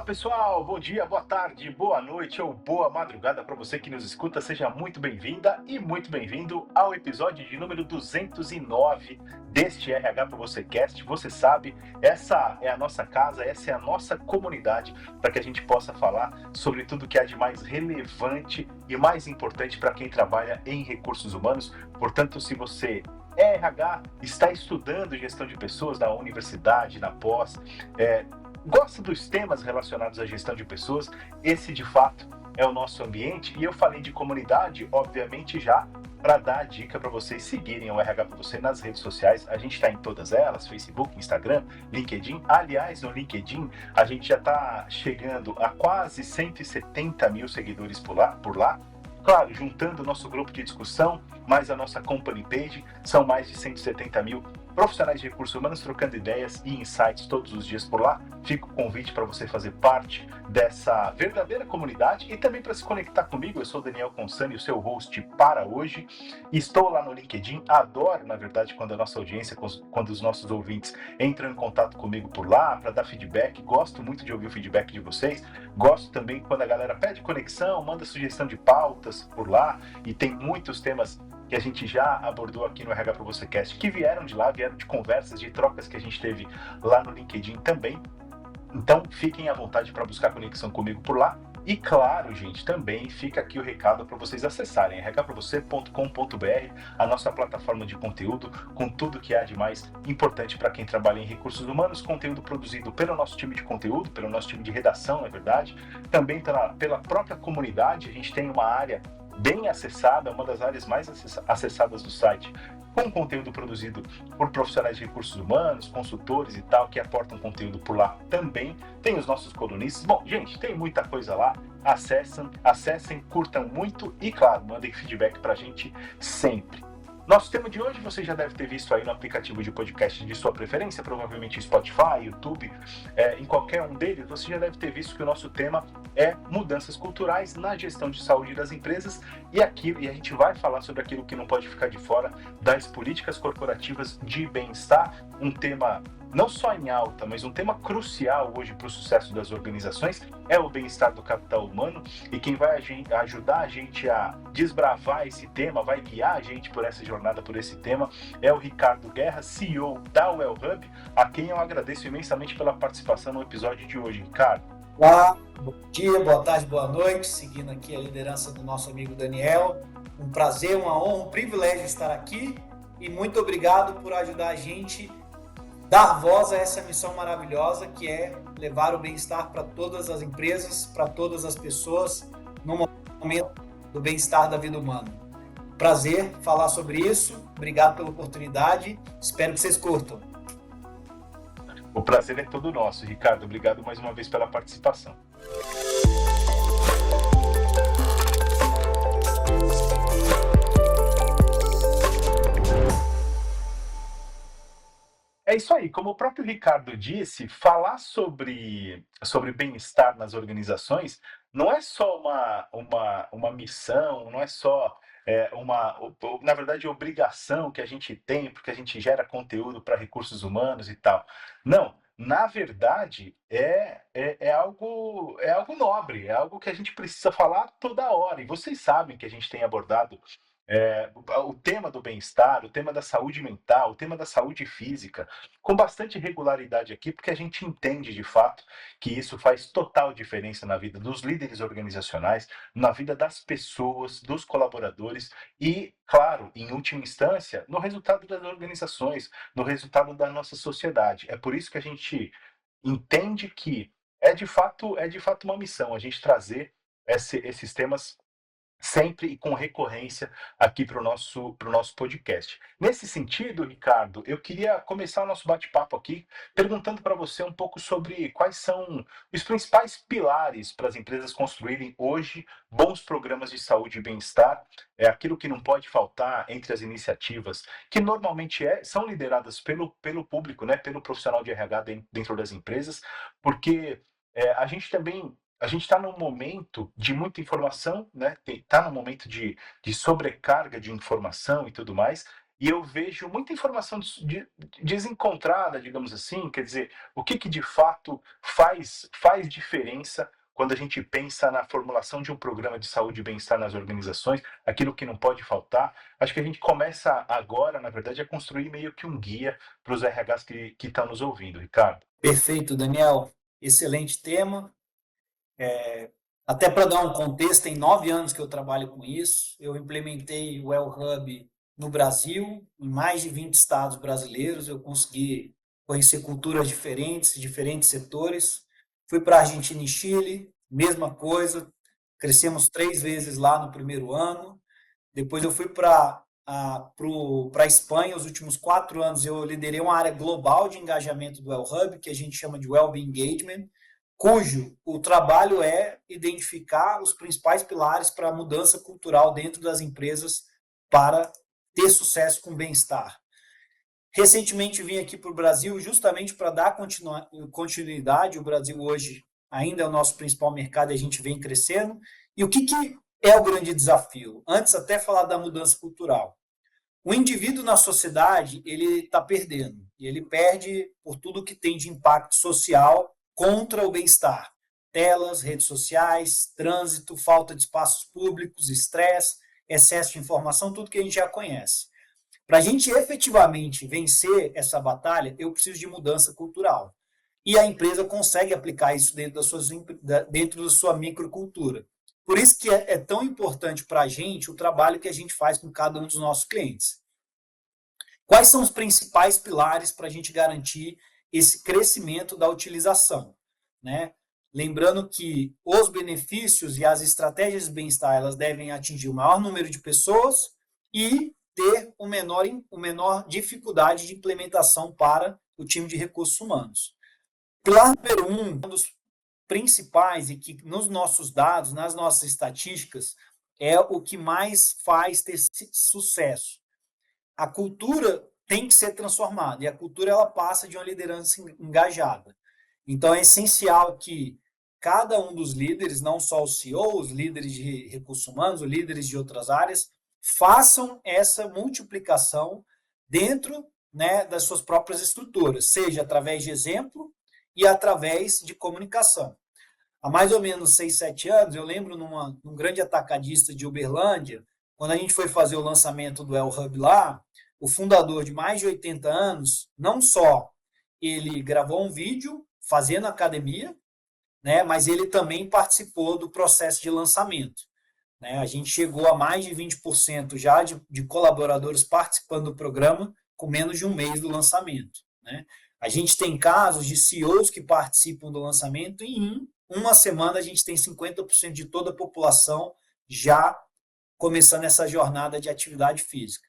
Pessoal, bom dia, boa tarde, boa noite ou boa madrugada para você que nos escuta. Seja muito bem-vinda e muito bem-vindo ao episódio de número 209 deste RH para você Cast. Você sabe, essa é a nossa casa, essa é a nossa comunidade para que a gente possa falar sobre tudo que há de mais relevante e mais importante para quem trabalha em recursos humanos. Portanto, se você é RH, está estudando gestão de pessoas na universidade, na pós, gosta dos temas relacionados à gestão de pessoas, esse de fato é o nosso ambiente. E eu falei de comunidade, obviamente, já para dar a dica para vocês seguirem o RH para você nas redes sociais. A gente está em todas elas: Facebook, Instagram, LinkedIn. Aliás, no LinkedIn a gente já está chegando a quase 170 mil seguidores por lá. Claro, juntando o nosso grupo de discussão, mais a nossa company page, são mais de 170 mil profissionais de recursos humanos trocando ideias e insights todos os dias por lá. Fica o convite para você fazer parte dessa verdadeira comunidade e também para se conectar comigo. Eu sou Daniel Consani, o seu host para hoje. Estou lá no LinkedIn, adoro, na verdade, quando a nossa audiência, quando os nossos ouvintes entram em contato comigo por lá para dar feedback. Gosto muito de ouvir o feedback de vocês. Gosto também quando a galera pede conexão, manda sugestão de pautas por lá, e tem muitos temas que a gente já abordou aqui no RH para você Cast, que vieram de lá, vieram de conversas, de trocas que a gente teve lá no LinkedIn também. Então, fiquem à vontade para buscar conexão comigo por lá. E claro, gente, também fica aqui o recado para vocês acessarem rhpravocê.com.br, a nossa plataforma de conteúdo, com tudo que há de mais importante para quem trabalha em recursos humanos, conteúdo produzido pelo nosso time de conteúdo, pelo nosso time de redação, na verdade, também pela própria comunidade. A gente tem uma área bem acessada, uma das áreas mais acessadas do site, com conteúdo produzido por profissionais de recursos humanos, consultores e tal, que aportam conteúdo por lá também. Tem os nossos colunistas. Bom, gente, tem muita coisa lá. Acessem, curtam muito e, claro, mandem feedback pra gente sempre. Nosso tema de hoje você já deve ter visto aí no aplicativo de podcast de sua preferência, provavelmente Spotify, YouTube, em qualquer um deles. Você já deve ter visto que o nosso tema é mudanças culturais na gestão de saúde das empresas, e a gente vai falar sobre aquilo que não pode ficar de fora das políticas corporativas de bem-estar, um tema não só em alta, mas um tema crucial hoje para o sucesso das organizações é o bem-estar do capital humano. E quem vai ajudar a gente a desbravar esse tema, vai guiar a gente por essa jornada, por esse tema, é o Ricardo Guerra, CEO da Well Hub, a quem eu agradeço imensamente pela participação no episódio de hoje. Ricardo. Olá, bom dia, boa tarde, boa noite, seguindo aqui a liderança do nosso amigo Daniel. Um prazer, uma honra, um privilégio estar aqui, e muito obrigado por ajudar a gente dar voz a essa missão maravilhosa que é levar o bem-estar para todas as empresas, para todas as pessoas, no momento do bem-estar da vida humana. Prazer falar sobre isso, obrigado pela oportunidade, espero que vocês curtam. O prazer é todo nosso, Ricardo. Obrigado mais uma vez pela participação. É isso aí, como o próprio Ricardo disse, falar sobre bem-estar nas organizações não é só uma missão, não é só na verdade, obrigação que a gente tem, porque a gente gera conteúdo para recursos humanos e tal. Não, na verdade, é algo nobre, é algo que a gente precisa falar toda hora. E vocês sabem que a gente tem abordado o tema do bem-estar, o tema da saúde mental, o tema da saúde física, com bastante regularidade aqui, porque a gente entende de fato que isso faz total diferença na vida dos líderes organizacionais, na vida das pessoas, dos colaboradores e, claro, em última instância, no resultado das organizações, no resultado da nossa sociedade. É por isso que a gente entende que é de fato uma missão a gente trazer esses temas sempre e com recorrência aqui para o nosso podcast. Nesse sentido, Ricardo, eu queria começar o nosso bate-papo aqui perguntando para você um pouco sobre quais são os principais pilares para as empresas construírem hoje bons programas de saúde e bem-estar. É aquilo que não pode faltar entre as iniciativas que normalmente são lideradas pelo público, né, pelo profissional de RH dentro das empresas, porque a gente está num momento de muita informação, né? Está num momento de sobrecarga de informação e tudo mais, e eu vejo muita informação desencontrada, digamos assim, quer dizer, o que, que de fato faz diferença quando a gente pensa na formulação de um programa de saúde e bem-estar nas organizações, aquilo que não pode faltar. Acho que a gente começa agora, na verdade, a construir meio que um guia para os RHs que estão nos ouvindo, Ricardo. Perfeito, Daniel. Excelente tema. Até para dar um contexto, tem 9 anos que eu trabalho com isso. Eu implementei o Well Hub no Brasil, em mais de 20 estados brasileiros. Eu consegui conhecer culturas diferentes, diferentes setores. Fui para a Argentina e Chile, mesma coisa. Crescemos 3 vezes lá no primeiro ano. Depois eu fui para a Espanha. Os últimos 4 anos eu liderei uma área global de engajamento do Well Hub, que a gente chama de Wellbeing Engagement, cujo o trabalho é identificar os principais pilares para a mudança cultural dentro das empresas para ter sucesso com bem-estar. Recentemente vim aqui para o Brasil justamente para dar continuidade. O Brasil hoje ainda é o nosso principal mercado e a gente vem crescendo. E o que é o grande desafio? Antes até falar da mudança cultural. O indivíduo na sociedade, ele está perdendo. E ele perde por tudo que tem de impacto social contra o bem-estar. Telas, redes sociais, trânsito, falta de espaços públicos, estresse, excesso de informação, tudo que a gente já conhece. Para a gente efetivamente vencer essa batalha, eu preciso de mudança cultural. E a empresa consegue aplicar isso dentro da sua microcultura. Por isso que é tão importante para a gente o trabalho que a gente faz com cada um dos nossos clientes. Quais são os principais pilares para a gente garantir esse crescimento da utilização, né? Lembrando que os benefícios e as estratégias de bem-estar, elas devem atingir o maior número de pessoas e ter o menor dificuldade de implementação para o time de recursos humanos. Pilar número 1, um dos principais e que nos nossos dados, nas nossas estatísticas, é o que mais faz ter sucesso. A cultura tem que ser transformada e a cultura ela passa de uma liderança engajada. Então é essencial que cada um dos líderes, não só os CEOs, os líderes de recursos humanos, os líderes de outras áreas, façam essa multiplicação dentro, né, das suas próprias estruturas, seja através de exemplo e através de comunicação. Há mais ou menos 6, 7 anos, eu lembro num grande atacadista de Uberlândia, quando a gente foi fazer o lançamento do El Hub lá, o fundador de mais de 80 anos, não só ele gravou um vídeo fazendo academia, né, mas ele também participou do processo de lançamento. Né? A gente chegou a mais de 20% já de colaboradores participando do programa com menos de um mês do lançamento. Né? A gente tem casos de CEOs que participam do lançamento e em uma semana a gente tem 50% de toda a população já começando essa jornada de atividade física.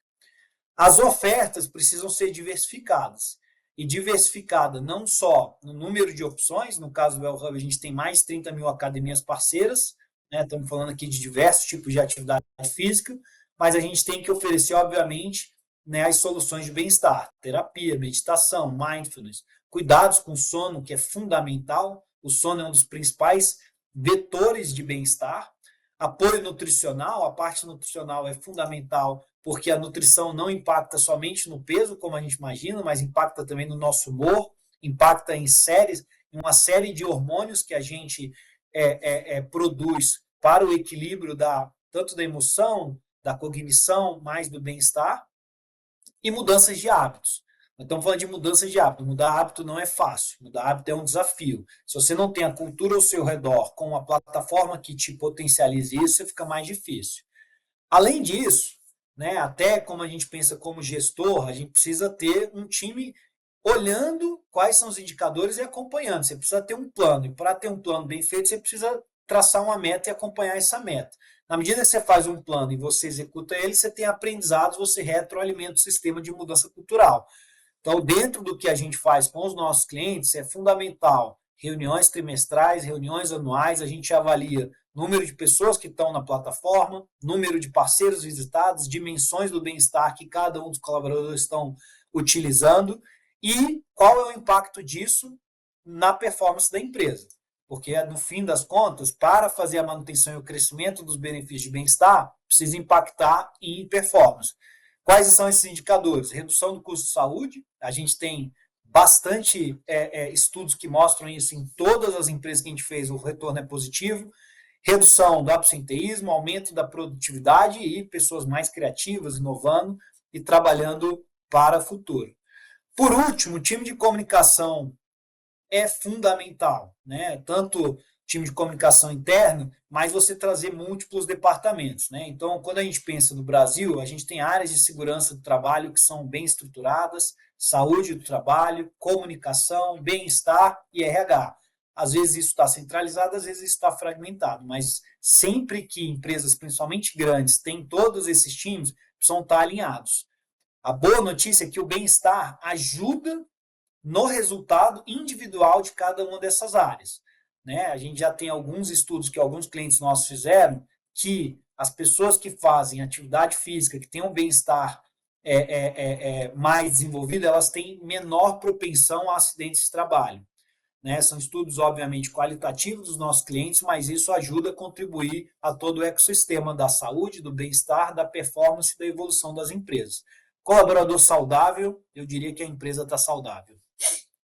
As ofertas precisam ser diversificadas. E diversificada não só no número de opções, no caso do Well Hub a gente tem mais de 30 mil academias parceiras, né? Estamos falando aqui de diversos tipos de atividade física, mas a gente tem que oferecer, obviamente, né, as soluções de bem-estar, terapia, meditação, mindfulness, cuidados com o sono, que é fundamental. O sono é um dos principais vetores de bem-estar. Apoio nutricional, a parte nutricional é fundamental, porque a nutrição não impacta somente no peso, como a gente imagina, mas impacta também no nosso humor, impacta em uma série de hormônios que a gente produz para o equilíbrio tanto da emoção, da cognição, mais do bem-estar, e mudanças de hábitos. Nós estamos falando de mudanças de hábito. Mudar hábito não é fácil, mudar hábito é um desafio. Se você não tem a cultura ao seu redor com uma plataforma que te potencialize isso, fica mais difícil. Além disso, né, até como a gente pensa como gestor, a gente precisa ter um time olhando quais são os indicadores e acompanhando. Você precisa ter um plano, e para ter um plano bem feito, você precisa traçar uma meta e acompanhar essa meta. Na medida que você faz um plano e você executa ele, você tem aprendizados, você retroalimenta o sistema de mudança cultural. Então, dentro do que a gente faz com os nossos clientes, é fundamental reuniões trimestrais, reuniões anuais, a gente avalia número de pessoas que estão na plataforma, número de parceiros visitados, dimensões do bem-estar que cada um dos colaboradores estão utilizando e qual é o impacto disso na performance da empresa. Porque, no fim das contas, para fazer a manutenção e o crescimento dos benefícios de bem-estar, precisa impactar em performance. Quais são esses indicadores? Redução do custo de saúde, a gente tem bastante estudos que mostram isso em todas as empresas que a gente fez, o retorno é positivo. Redução do absenteísmo, aumento da produtividade e pessoas mais criativas, inovando e trabalhando para o futuro. Por último, o time de comunicação é fundamental, né? Tanto time de comunicação interno, mas você trazer múltiplos departamentos, né? Então, quando a gente pensa no Brasil, a gente tem áreas de segurança do trabalho que são bem estruturadas, saúde do trabalho, comunicação, bem-estar e RH. Às vezes isso está centralizado, às vezes isso está fragmentado, mas sempre que empresas, principalmente grandes, têm todos esses times, precisam estar alinhados. A boa notícia é que o bem-estar ajuda no resultado individual de cada uma dessas áreas. Né? A gente já tem alguns estudos que alguns clientes nossos fizeram que as pessoas que fazem atividade física, que têm um bem-estar mais desenvolvido, elas têm menor propensão a acidentes de trabalho. Né? São estudos, obviamente, qualitativos dos nossos clientes, mas isso ajuda a contribuir a todo o ecossistema da saúde, do bem-estar, da performance e da evolução das empresas. Colaborador saudável, eu diria que a empresa está saudável.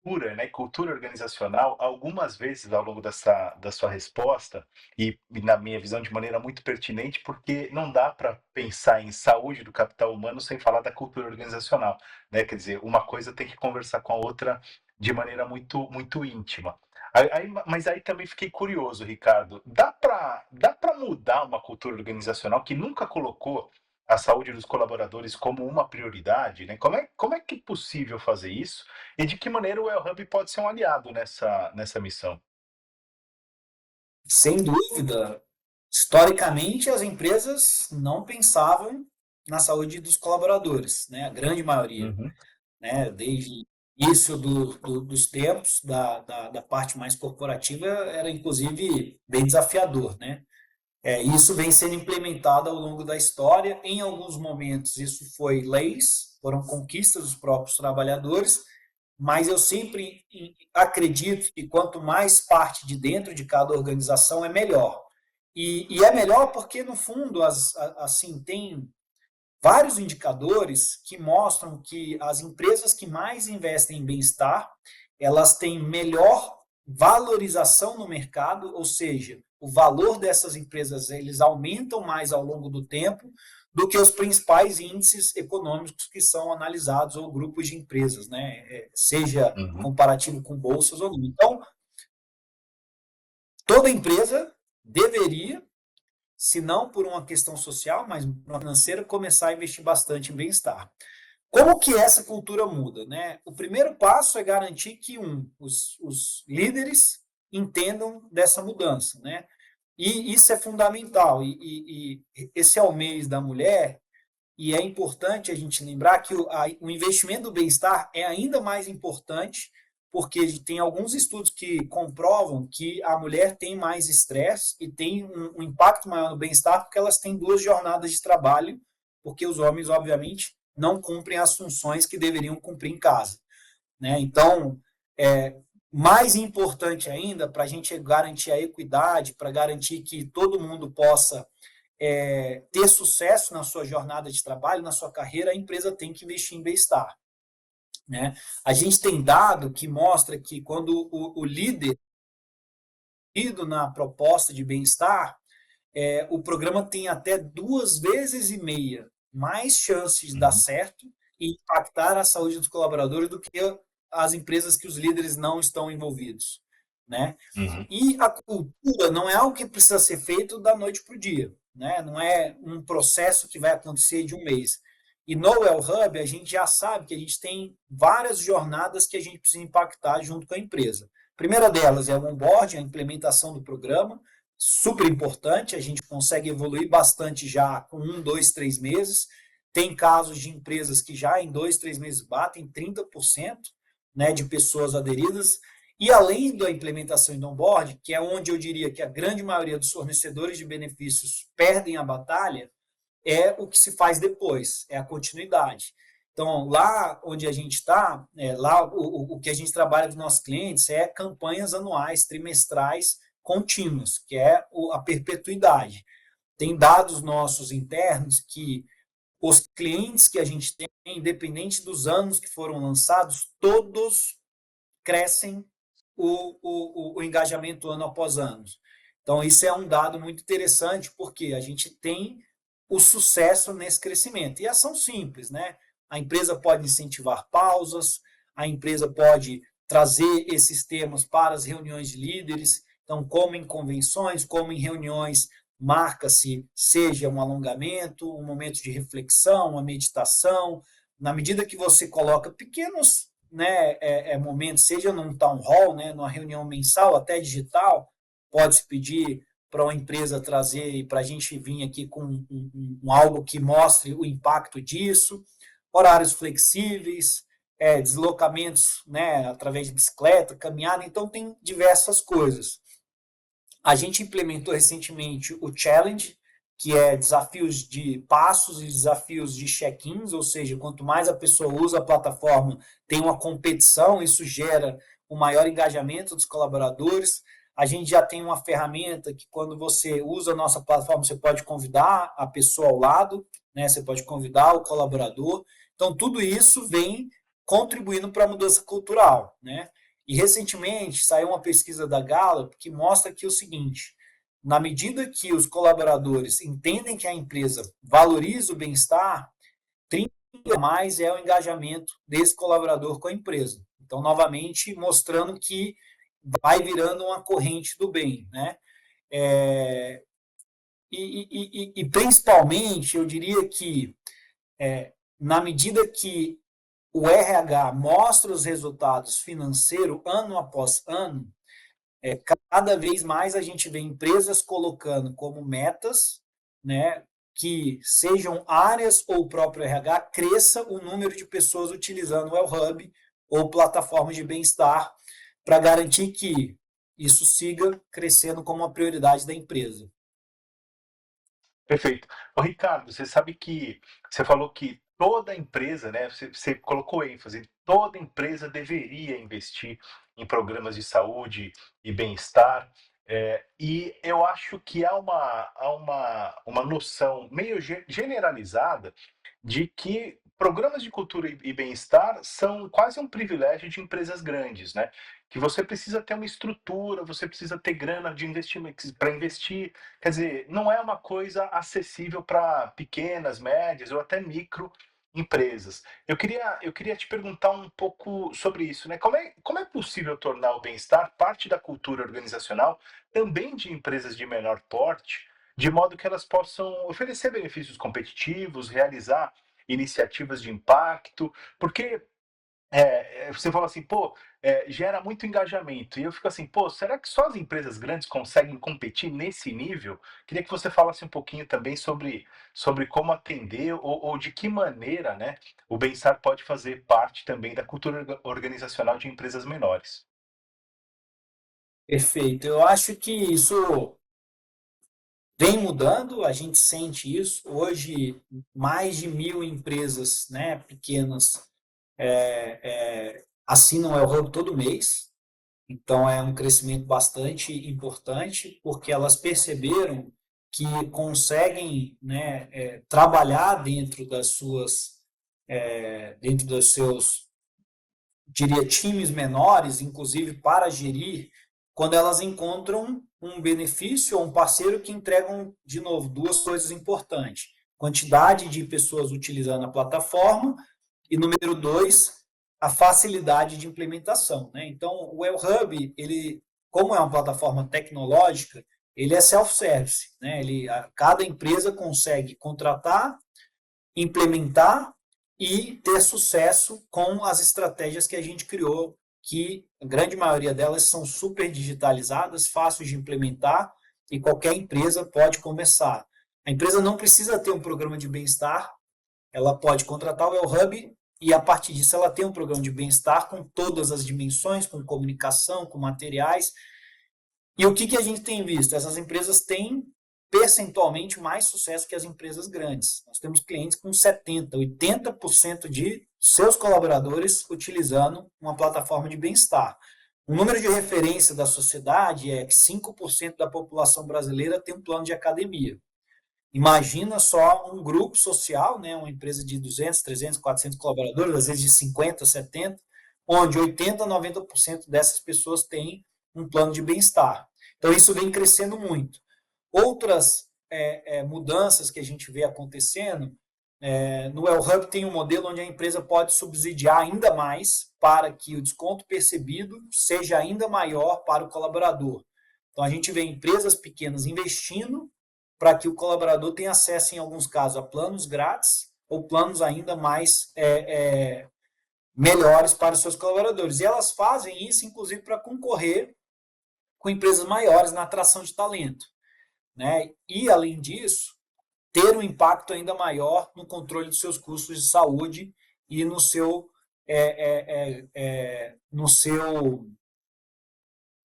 Cultura, né? Cultura organizacional, algumas vezes ao longo da sua resposta, e na minha visão de maneira muito pertinente, porque não dá para pensar em saúde do capital humano sem falar da cultura organizacional, né? Quer dizer, uma coisa tem que conversar com a outra de maneira muito íntima. Mas aí também fiquei curioso, Ricardo. Dá para mudar uma cultura organizacional que nunca colocou a saúde dos colaboradores como uma prioridade, né? Como é que é possível fazer isso? E de que maneira o El Hub pode ser um aliado nessa missão? Sem dúvida, historicamente as empresas não pensavam na saúde dos colaboradores, né? A grande maioria, Uhum. né? Desde início dos tempos, da parte mais corporativa, era inclusive bem desafiador, né? Isso vem sendo implementado ao longo da história. Em alguns momentos, isso foi leis, foram conquistas dos próprios trabalhadores, mas eu sempre acredito que quanto mais parte de dentro de cada organização, é melhor. E é melhor porque, no fundo, assim, tem vários indicadores que mostram que as empresas que mais investem em bem-estar, elas têm melhor valorização no mercado, ou seja, o valor dessas empresas eles aumentam mais ao longo do tempo do que os principais índices econômicos que são analisados ou grupos de empresas, né? Seja Uhum. comparativo com bolsas ou não. Então, toda empresa deveria, se não por uma questão social, mas financeira, começar a investir bastante em bem-estar. Como que essa cultura muda? Né? O primeiro passo é garantir que os líderes entendam dessa mudança. Né? E isso é fundamental. E esse é o mês da mulher, e é importante a gente lembrar que o investimento do bem-estar é ainda mais importante, porque tem alguns estudos que comprovam que a mulher tem mais estresse e tem um impacto maior no bem-estar, porque elas têm 2 jornadas de trabalho, porque os homens, obviamente, não cumprem as funções que deveriam cumprir em casa. Né? Então, mais importante ainda, para a gente garantir a equidade, para garantir que todo mundo possa ter sucesso na sua jornada de trabalho, na sua carreira, a empresa tem que investir em bem-estar. Né? A gente tem dado que mostra que quando o líder na proposta de bem-estar, o programa tem até 2,5 vezes mais chances de dar Uhum. certo e impactar a saúde dos colaboradores do que as empresas que os líderes não estão envolvidos. Né? Uhum. E a cultura não é algo que precisa ser feito da noite para o dia. Né? Não é um processo que vai acontecer de um mês. E no Well Hub, a gente já sabe que a gente tem várias jornadas que a gente precisa impactar junto com a empresa. A primeira delas é o onboarding, a implementação do programa, super importante, a gente consegue evoluir bastante já com 1, 2, 3 meses. Tem casos de empresas que já em 2, 3 meses batem 30%, né, de pessoas aderidas. E além da implementação do onboard, que é onde eu diria que a grande maioria dos fornecedores de benefícios perdem a batalha, é o que se faz depois, é a continuidade. Então, lá onde a gente está, lá o que a gente trabalha com os nossos clientes é campanhas anuais, trimestrais, contínuas, que é a perpetuidade. Tem dados nossos internos que os clientes que a gente tem, independente dos anos que foram lançados, todos crescem o engajamento ano após ano. Então, isso é um dado muito interessante, porque a gente tem o sucesso nesse crescimento. E ação simples, né? A empresa pode incentivar pausas, a empresa pode trazer esses temas para as reuniões de líderes. Então, como em convenções, como em reuniões, marca-se, seja um alongamento, um momento de reflexão, uma meditação. Na medida que você coloca pequenos, né, momentos, seja num town hall, né, numa reunião mensal, até digital, pode-se pedir para uma empresa trazer e para a gente vir aqui com algo que mostre o impacto disso, horários flexíveis, deslocamentos, né, através de bicicleta, caminhada, então tem diversas coisas. A gente implementou recentemente o Challenge, que é desafios de passos e desafios de check-ins, ou seja, quanto mais a pessoa usa a plataforma, tem uma competição, isso gera um maior engajamento dos colaboradores. A gente já tem uma ferramenta que, quando você usa a nossa plataforma, você pode convidar a pessoa ao lado, né? Você pode convidar o colaborador. Então, tudo isso vem contribuindo para a mudança cultural, né? E recentemente saiu uma pesquisa da Gallup que mostra que o seguinte: na medida que os colaboradores entendem que a empresa valoriza o bem-estar, 30% mais é o engajamento desse colaborador com a empresa. Então, novamente, mostrando que vai virando uma corrente do bem, né? E principalmente, eu diria que, na medida que o RH mostra os resultados financeiros ano após ano, cada vez mais a gente vê empresas colocando como metas, né, que sejam áreas ou o próprio RH, cresça o número de pessoas utilizando o Wellhub ou plataformas de bem-estar, para garantir que isso siga crescendo como uma prioridade da empresa. Perfeito. Ô, Ricardo, você sabe que você falou que toda empresa, né? Você colocou ênfase, toda empresa deveria investir em programas de saúde e bem-estar. E eu acho que há uma noção meio generalizada de que programas de cultura e bem-estar são quase um privilégio de empresas grandes, né? Que você precisa ter uma estrutura, você precisa ter grana de investimento para investir. Quer dizer, não é uma coisa acessível para pequenas, médias ou até micro empresas. Eu queria te perguntar um pouco sobre isso, né? Como é possível tornar o bem-estar parte da cultura organizacional também de empresas de menor porte, de modo que elas possam oferecer benefícios competitivos, realizar iniciativas de impacto, porque você falou assim, pô, gera muito engajamento. E eu fico assim, pô, será que só as empresas grandes conseguem competir nesse nível? Queria que você falasse um pouquinho também sobre como atender ou de que maneira, né, o bem-estar pode fazer parte também da cultura organizacional de empresas menores. Perfeito. Eu acho que isso vem mudando, a gente sente isso. Hoje, mais de 1.000 empresas, né, pequenas, assinam o El Hub todo mês. Então, é um crescimento bastante importante, porque elas perceberam que conseguem, né, trabalhar dentro dos seus, diria, times menores, inclusive para gerir, quando elas encontram um benefício ou um parceiro que entregam, de novo, duas coisas importantes: quantidade de pessoas utilizando a plataforma e, número dois, a facilidade de implementação, né? Então, o Wellhub, ele, como é uma plataforma tecnológica, ele é self-service, né? Cada empresa consegue contratar, implementar e ter sucesso com as estratégias que a gente criou, que a grande maioria delas são super digitalizadas, fáceis de implementar e qualquer empresa pode começar. A empresa não precisa ter um programa de bem-estar, ela pode contratar o Wellhub e, a partir disso, ela tem um programa de bem-estar com todas as dimensões, com comunicação, com materiais. E o que a gente tem visto? Essas empresas têm percentualmente mais sucesso que as empresas grandes. Nós temos clientes com 70%, 80% de seus colaboradores utilizando uma plataforma de bem-estar. O número de referência da sociedade é que 5% da população brasileira tem um plano de academia. Imagina só um grupo social, né, uma empresa de 200, 300, 400 colaboradores, às vezes de 50, 70, onde 80, 90% dessas pessoas têm um plano de bem-estar. Então, isso vem crescendo muito. Outras mudanças que a gente vê acontecendo, no El Hub tem um modelo onde a empresa pode subsidiar ainda mais para que o desconto percebido seja ainda maior para o colaborador. Então, a gente vê empresas pequenas investindo para que o colaborador tenha acesso, em alguns casos, a planos grátis ou planos ainda mais melhores para os seus colaboradores. E elas fazem isso, inclusive, para concorrer com empresas maiores na atração de talento, né? E, além disso, ter um impacto ainda maior no controle dos seus custos de saúde e no seu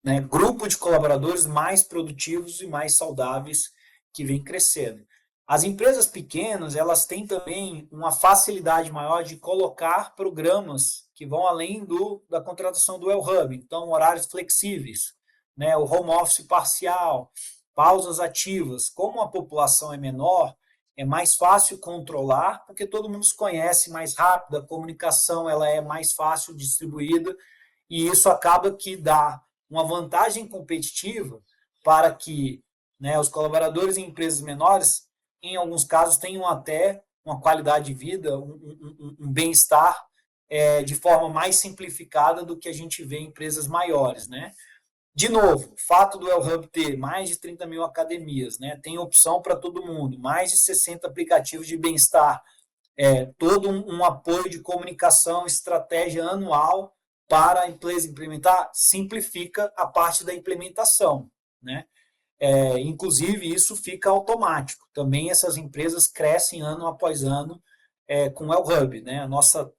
né, grupo de colaboradores mais produtivos e mais saudáveis que vem crescendo. As empresas pequenas, elas têm também uma facilidade maior de colocar programas que vão além da contratação do El Hub. Então, horários flexíveis, né, o home office parcial, pausas ativas. Como a população é menor, é mais fácil controlar, porque todo mundo se conhece mais rápido, a comunicação ela é mais fácil distribuída, e isso acaba que dá uma vantagem competitiva para que, né, os colaboradores em empresas menores, em alguns casos, tenham até uma qualidade de vida, um bem-estar de forma mais simplificada do que a gente vê em empresas maiores, né? De novo, o fato do El Hub ter mais de 30 mil academias, né, tem opção para todo mundo, mais de 60 aplicativos de bem-estar, todo um apoio de comunicação, estratégia anual para a empresa implementar, simplifica a parte da implementação, né? Inclusive, isso fica automático. Também essas empresas crescem ano após ano com o El Hub, né? A nossa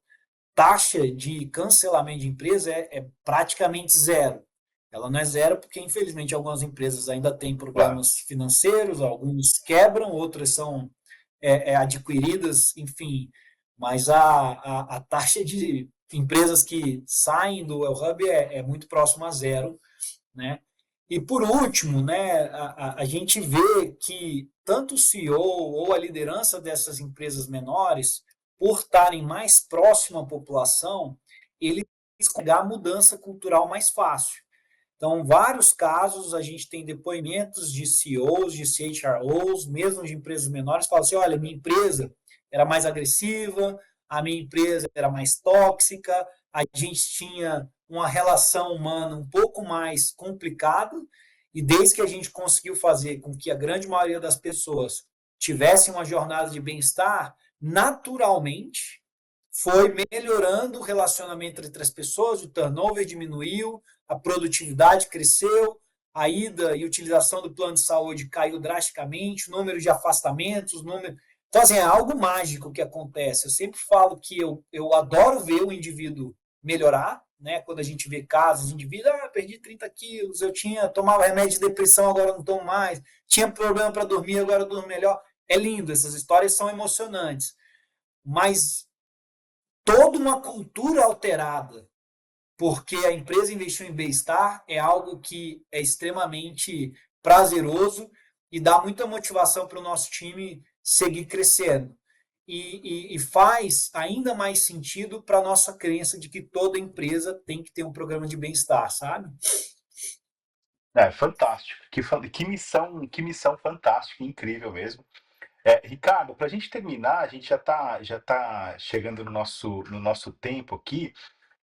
taxa de cancelamento de empresa é praticamente zero. Ela não é zero porque, infelizmente, algumas empresas ainda têm Claro. problemas financeiros, alguns quebram, outras são adquiridas, enfim. Mas a taxa de empresas que saem do El Hub é muito próxima a zero, né? E por último, né, a gente vê que tanto o CEO ou a liderança dessas empresas menores, por estarem mais próximo à população, eles conseguem a mudança cultural mais fácil. Então, vários casos, a gente tem depoimentos de CEOs, de CHROs, mesmo de empresas menores, falam assim, olha, minha empresa era mais agressiva, a minha empresa era mais tóxica, a gente tinha uma relação humana um pouco mais complicada, e desde que a gente conseguiu fazer com que a grande maioria das pessoas tivesse uma jornada de bem-estar, naturalmente foi melhorando o relacionamento entre as pessoas, o turnover diminuiu, a produtividade cresceu, a ida e utilização do plano de saúde caiu drasticamente, o número de afastamentos, Então, assim, é algo mágico que acontece. Eu sempre falo que eu adoro ver o indivíduo melhorar, né? Quando a gente vê casos, indivíduos, perdi 30 quilos, tomava remédio de depressão, agora não tomo mais, tinha problema para dormir, agora eu durmo melhor. É lindo, essas histórias são emocionantes. Mas toda uma cultura alterada porque a empresa investiu em bem-estar é algo que é extremamente prazeroso e dá muita motivação para o nosso time seguir crescendo. E faz ainda mais sentido para a nossa crença de que toda empresa tem que ter um programa de bem-estar, sabe? É fantástico. Que missão fantástica, incrível mesmo. Ricardo, para a gente terminar, a gente já tá chegando no nosso tempo aqui.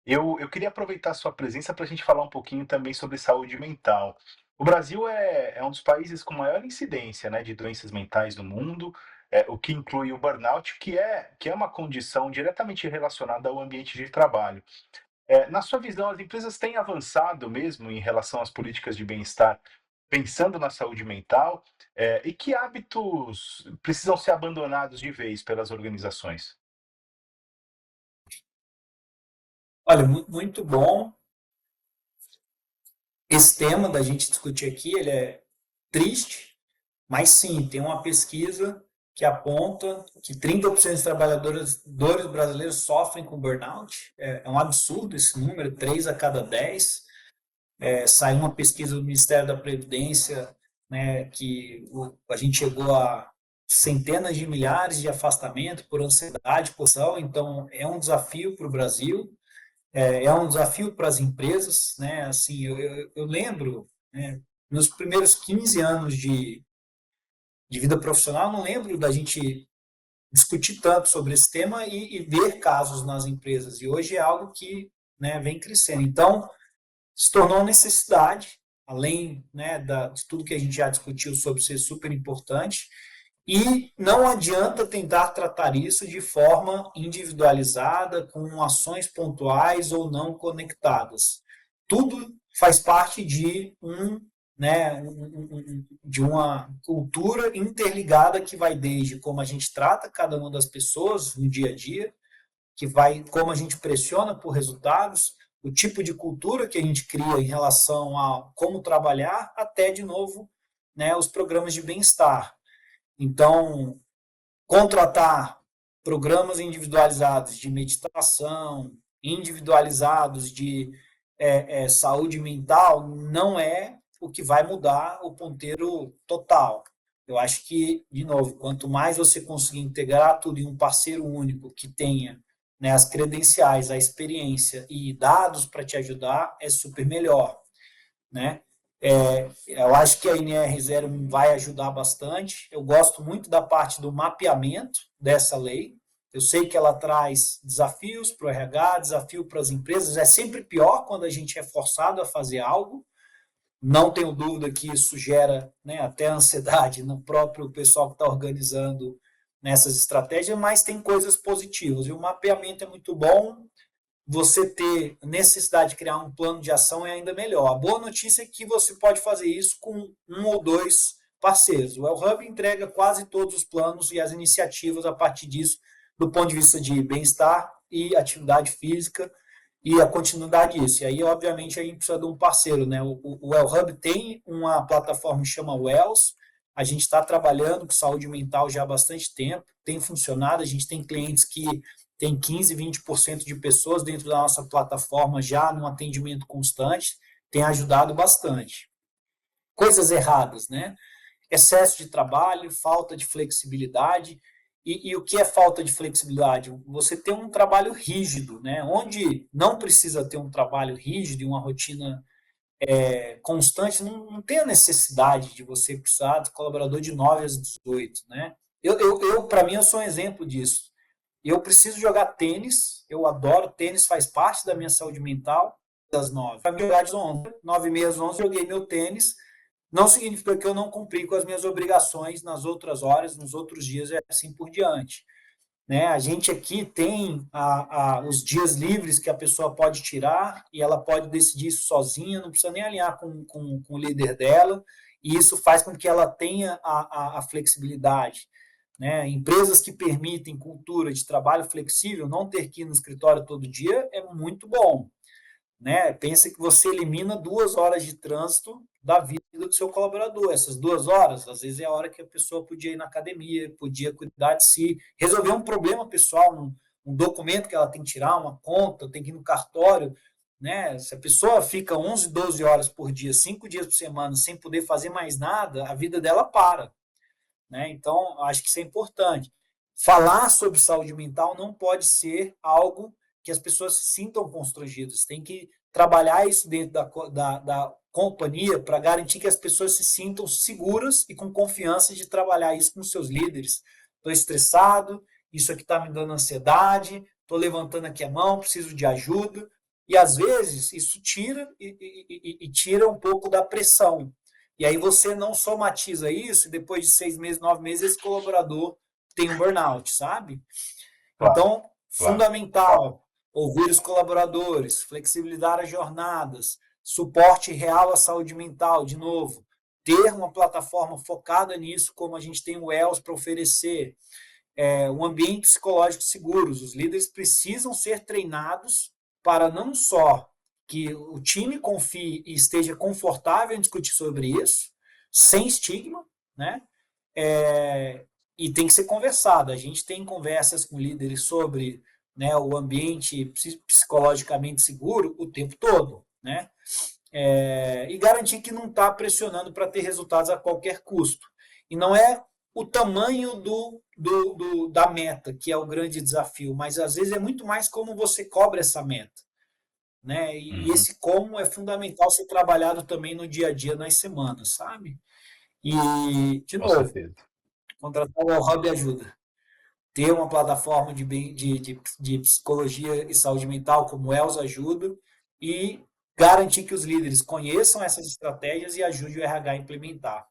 Eu queria aproveitar a sua presença para a gente falar um pouquinho também sobre saúde mental. O Brasil é um dos países com maior incidência, né, de doenças mentais no mundo, o que inclui o burnout, que é uma condição diretamente relacionada ao ambiente de trabalho. Na sua visão, as empresas têm avançado mesmo em relação às políticas de bem-estar, pensando na saúde mental, e que hábitos precisam ser abandonados de vez pelas organizações? Olha, muito bom. Esse tema da gente discutir aqui, ele é triste, mas sim, tem uma pesquisa que aponta que 30% dos trabalhadores brasileiros sofrem com burnout. É um absurdo esse número, 3 a cada 10. Saiu uma pesquisa do Ministério da Previdência, né, que a gente chegou a centenas de milhares de afastamento por ansiedade, por depressão. Então, é um desafio para o Brasil, é um desafio para as empresas, né? Assim, eu lembro, né, nos primeiros 15 anos de vida profissional, não lembro da gente discutir tanto sobre esse tema e ver casos nas empresas. E hoje é algo que, né, vem crescendo. Então, se tornou uma necessidade, além, né, de tudo que a gente já discutiu sobre ser super importante. E não adianta tentar tratar isso de forma individualizada, com ações pontuais ou não conectadas. Tudo faz parte de né, de uma cultura interligada que vai desde como a gente trata cada uma das pessoas no dia a dia, que vai como a gente pressiona por resultados, o tipo de cultura que a gente cria em relação a como trabalhar, até de novo, né, os programas de bem-estar. Então, contratar programas individualizados de meditação, individualizados de saúde mental, não é o que vai mudar o ponteiro total. Eu acho que, de novo, quanto mais você conseguir integrar tudo em um parceiro único que tenha, né, as credenciais, a experiência e dados para te ajudar, é super melhor, né? Eu acho que a NR01 vai ajudar bastante. Eu gosto muito da parte do mapeamento dessa lei. Eu sei que ela traz desafios para o RH, desafio para as empresas. É sempre pior quando a gente é forçado a fazer algo. Não tenho dúvida que isso gera, né, até ansiedade no próprio pessoal que está organizando nessas estratégias, mas tem coisas positivas. E o mapeamento é muito bom. Você ter necessidade de criar um plano de ação é ainda melhor. A boa notícia é que você pode fazer isso com um ou dois parceiros. O El Hub entrega quase todos os planos e as iniciativas a partir disso, do ponto de vista de bem-estar e atividade física e a continuidade disso. E aí, obviamente, a gente precisa de um parceiro, né? O El Hub tem uma plataforma que chama Wells. A gente está trabalhando com saúde mental já há bastante tempo, tem funcionado, a gente tem clientes que tem 15, 20% de pessoas dentro da nossa plataforma já no atendimento constante, tem ajudado bastante. Coisas erradas, né? Excesso de trabalho, falta de flexibilidade. E o que é falta de flexibilidade? Você tem um trabalho rígido, né? Onde não precisa ter um trabalho rígido e uma rotina constante, não tem a necessidade de você precisar do colaborador de 9 às 18, né? Para mim, eu sou um exemplo disso. Eu preciso jogar tênis, eu adoro tênis, faz parte da minha saúde mental, das 9. Para mim, jogar às 11, 9 e meia às 11, joguei meu tênis. Não significa que eu não cumpri com as minhas obrigações nas outras horas, nos outros dias e assim por diante. Né? A gente aqui tem os dias livres que a pessoa pode tirar e ela pode decidir isso sozinha, não precisa nem alinhar com o líder dela, e isso faz com que ela tenha a flexibilidade. Né? Empresas que permitem cultura de trabalho flexível, não ter que ir no escritório todo dia, é muito bom. Né? Pensa que você elimina 2 horas de trânsito da vida do seu colaborador. Essas 2 horas, às vezes, é a hora que a pessoa podia ir na academia, podia cuidar de si, resolver um problema pessoal, um documento que ela tem que tirar, uma conta, tem que ir no cartório. Né? Se a pessoa fica 11, 12 horas por dia, 5 dias por semana, sem poder fazer mais nada, a vida dela para. Né? Então, acho que isso é importante. Falar sobre saúde mental não pode ser algo que as pessoas se sintam constrangidas. Tem que trabalhar isso dentro da companhia para garantir que as pessoas se sintam seguras e com confiança de trabalhar isso com seus líderes. Estou estressado, isso aqui está me dando ansiedade, estou levantando aqui a mão, preciso de ajuda. E às vezes isso tira e tira um pouco da pressão. E aí você não somatiza isso e depois de 6 meses, 9 meses, esse colaborador tem um burnout, sabe? Claro, Então, claro. fundamental ouvir os colaboradores, flexibilizar as jornadas, suporte real à saúde mental, de novo, ter uma plataforma focada nisso, como a gente tem o ELS para oferecer, um ambiente psicológico seguro. Os líderes precisam ser treinados para não só que o time confie e esteja confortável em discutir sobre isso, sem estigma, né? E tem que ser conversado. A gente tem conversas com líderes sobre, né, o ambiente psicologicamente seguro o tempo todo, né? E garantir que não está pressionando para ter resultados a qualquer custo. E não é o tamanho da meta, que é o grande desafio, mas às vezes é muito mais como você cobra essa meta, né? E Uhum, esse como é fundamental ser trabalhado também no dia a dia, nas semanas, sabe? E, de com novo, certeza. contratar o Hub ajuda. Ter uma plataforma de psicologia e saúde mental como o ELS ajuda e garantir que os líderes conheçam essas estratégias e ajude o RH a implementar.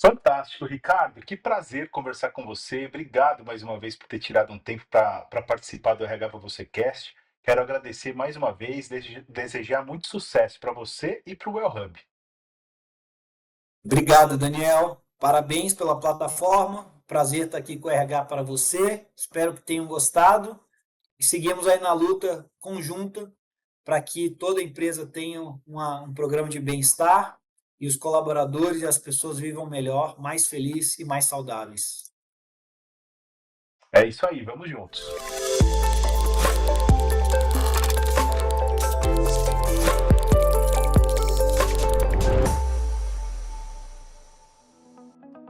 Fantástico, Ricardo. Que prazer conversar com você. Obrigado mais uma vez por ter tirado um tempo para participar do RH para você Cast. Quero agradecer mais uma vez, desejar muito sucesso para você e para o Well Hub. Obrigado, Daniel. Parabéns pela plataforma. Prazer estar aqui com o RH para você. Espero que tenham gostado. E seguimos aí na luta conjunta para que toda empresa tenha um programa de bem-estar e os colaboradores e as pessoas vivam melhor, mais felizes e mais saudáveis. É isso aí, vamos juntos.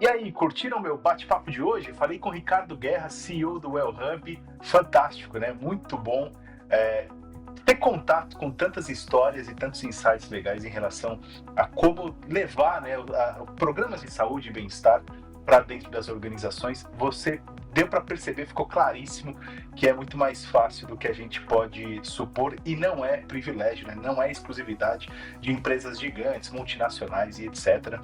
E aí, curtiram meu bate-papo de hoje? Falei com o Ricardo Guerra, CEO do Well Hub. Fantástico, né? Muito bom ter contato com tantas histórias e tantos insights legais em relação a como levar, né, programas de saúde e bem-estar para dentro das organizações. Você deu para perceber, ficou claríssimo que é muito mais fácil do que a gente pode supor e não é privilégio, né? Não é exclusividade de empresas gigantes, multinacionais e etc.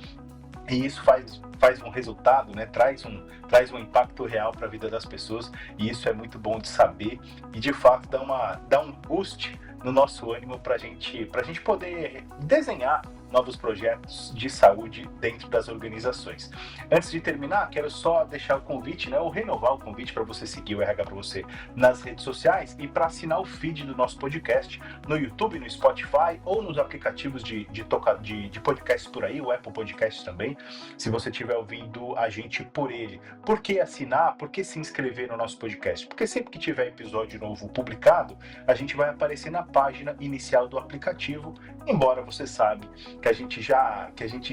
E isso faz um resultado, né? Traz um impacto real para a vida das pessoas, e isso é muito bom de saber e de fato dá um boost no nosso ânimo para a gente poder desenhar novos projetos de saúde dentro das organizações. Antes de terminar, quero só deixar o convite, né, ou renovar o convite para você seguir o RH para você nas redes sociais e para assinar o feed do nosso podcast no YouTube, no Spotify ou nos aplicativos de podcast por aí, o Apple Podcast também, se você estiver ouvindo a gente por ele. Por que assinar? Por que se inscrever no nosso podcast? Porque sempre que tiver episódio novo publicado, a gente vai aparecer na página inicial do aplicativo, embora você sabe que a gente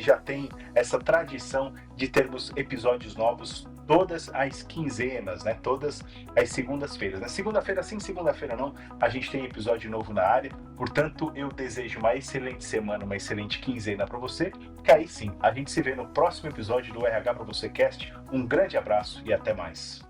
já tem essa tradição de termos episódios novos todas as quinzenas, né? Todas as segundas-feiras. Na segunda-feira sim, segunda-feira não, a gente tem episódio novo na área. Portanto, eu desejo uma excelente semana, uma excelente quinzena para você, que aí sim, a gente se vê no próximo episódio do RH para você Cast. Um grande abraço e até mais.